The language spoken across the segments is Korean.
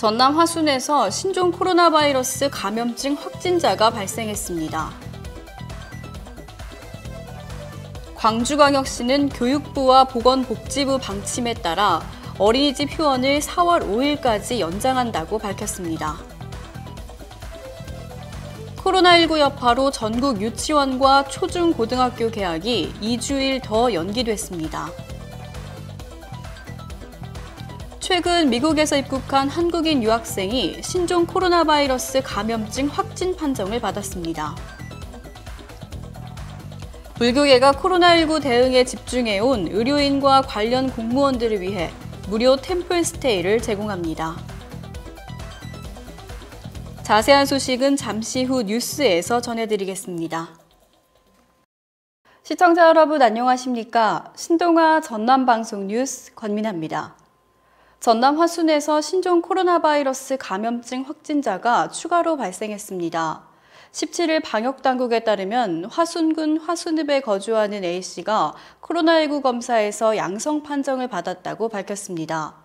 전남 화순에서 신종 코로나 바이러스 감염증 확진자가 발생했습니다. 광주광역시는 교육부와 보건복지부 방침에 따라 어린이집 휴원을 4월 5일까지 연장한다고 밝혔습니다. 코로나19 여파로 전국 유치원과 초중고등학교 개학이 2주일 더 연기됐습니다. 최근 미국에서 입국한 한국인 유학생이 신종 코로나 바이러스 감염증 확진 판정을 받았습니다. 불교계가 코로나19 대응에 집중해온 의료인과 관련 공무원들을 위해 무료 템플스테이를 제공합니다. 자세한 소식은 잠시 후 뉴스에서 전해드리겠습니다. 시청자 여러분 안녕하십니까? 신동아 전남방송 뉴스 권민아입니다. 전남 화순에서 신종 코로나 바이러스 감염증 확진자가 추가로 발생했습니다. 17일 방역당국에 따르면 화순군 화순읍에 거주하는 A씨가 코로나19 검사에서 양성 판정을 받았다고 밝혔습니다.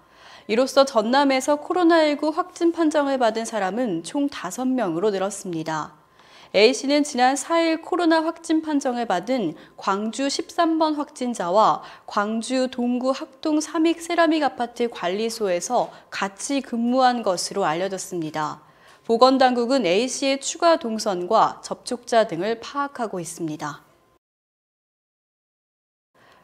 이로써 전남에서 코로나19 확진 판정을 받은 사람은 총 5명으로 늘었습니다. A씨는 지난 4일 코로나 확진 판정을 받은 광주 13번 확진자와 광주 동구 학동 삼익 세라믹 아파트 관리소에서 같이 근무한 것으로 알려졌습니다. 보건당국은 A씨의 추가 동선과 접촉자 등을 파악하고 있습니다.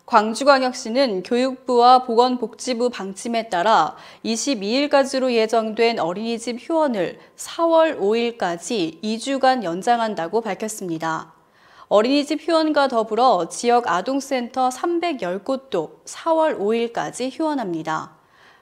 광주광역시는 교육부와 보건복지부 방침에 따라 22일까지로 예정된 어린이집 휴원을 4월 5일까지 2주간 연장한다고 밝혔습니다. 어린이집 휴원과 더불어 지역 아동센터 310곳도 4월 5일까지 휴원합니다.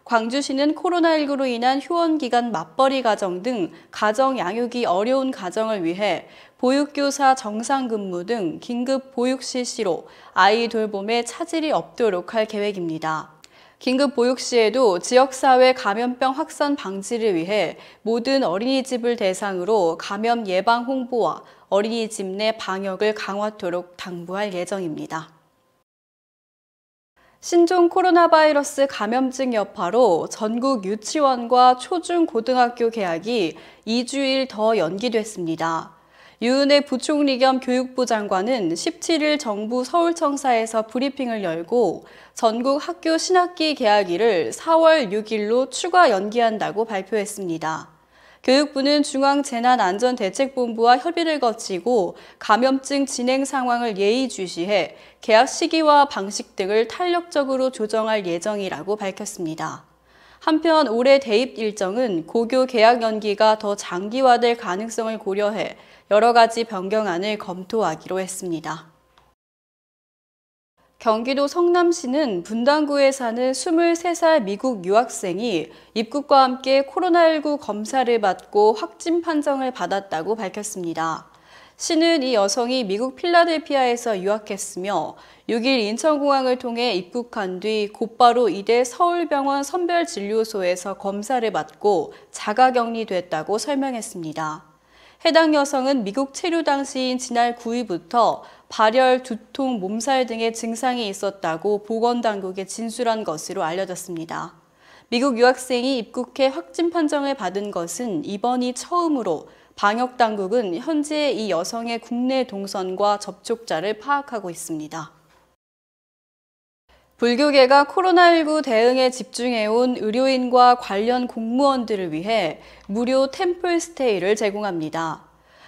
광주시는 코로나19로 인한 휴원 기간 맞벌이 가정 등 가정 양육이 어려운 가정을 위해 보육교사 정상근무 등 긴급 보육 실시로 아이 돌봄에 차질이 없도록 할 계획입니다. 긴급 보육 시에도 지역사회 감염병 확산 방지를 위해 모든 어린이집을 대상으로 감염 예방 홍보와 어린이집 내 방역을 강화토록 당부할 예정입니다. 신종 코로나 바이러스 감염증 여파로 전국 유치원과 초중고등학교 개학이 2주일 더 연기됐습니다. 유은혜 부총리 겸 교육부 장관은 17일 정부 서울청사에서 브리핑을 열고 전국 학교 신학기 개학일을 4월 6일로 추가 연기한다고 발표했습니다. 교육부는 중앙재난안전대책본부와 협의를 거치고 감염증 진행 상황을 예의주시해 개학 시기와 방식 등을 탄력적으로 조정할 예정이라고 밝혔습니다. 한편 올해 대입 일정은 고교 개학 연기가 더 장기화될 가능성을 고려해 여러 가지 변경안을 검토하기로 했습니다. 경기도 성남시는 분당구에 사는 23살 미국 유학생이 입국과 함께 코로나19 검사를 받고 확진 판정을 받았다고 밝혔습니다. 시는 이 여성이 미국 필라델피아에서 유학했으며 6일 인천공항을 통해 입국한 뒤 곧바로 이대 서울병원 선별진료소에서 검사를 받고 자가격리됐다고 설명했습니다. 해당 여성은 미국 체류 당시인 지난 9일부터 발열, 두통, 몸살 등의 증상이 있었다고 보건당국에 진술한 것으로 알려졌습니다. 미국 유학생이 입국해 확진 판정을 받은 것은 이번이 처음으로 방역당국은 현재 이 여성의 국내 동선과 접촉자를 파악하고 있습니다. 불교계가 코로나19 대응에 집중해온 의료인과 관련 공무원들을 위해 무료 템플스테이를 제공합니다.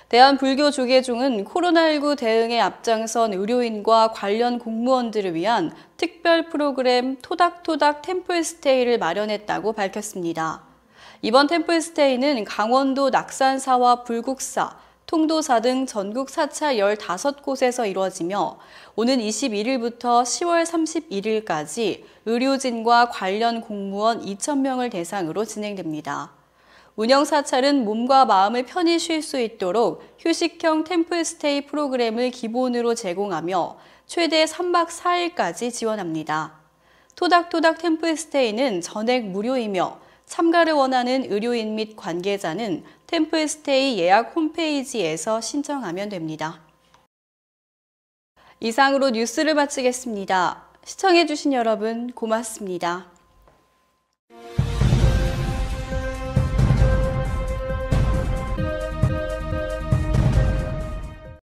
대한불교조계종은 코로나19 대응에 앞장선 의료인과 관련 공무원들을 위한 특별 프로그램 토닥토닥 템플스테이를 마련했다고 밝혔습니다. 이번 템플스테이는 강원도 낙산사와 불국사, 통도사 등 전국 사찰 15곳에서 이루어지며 오는 21일부터 10월 31일까지 의료진과 관련 공무원 2,000명을 대상으로 진행됩니다. 운영 사찰은 몸과 마음을 편히 쉴 수 있도록 휴식형 템플스테이 프로그램을 기본으로 제공하며 최대 3박 4일까지 지원합니다. 토닥토닥 템플스테이는 전액 무료이며 참가를 원하는 의료인 및 관계자는 템플스테이 예약 홈페이지에서 신청하면 됩니다. 이상으로 뉴스를 마치겠습니다. 시청해주신 여러분 고맙습니다.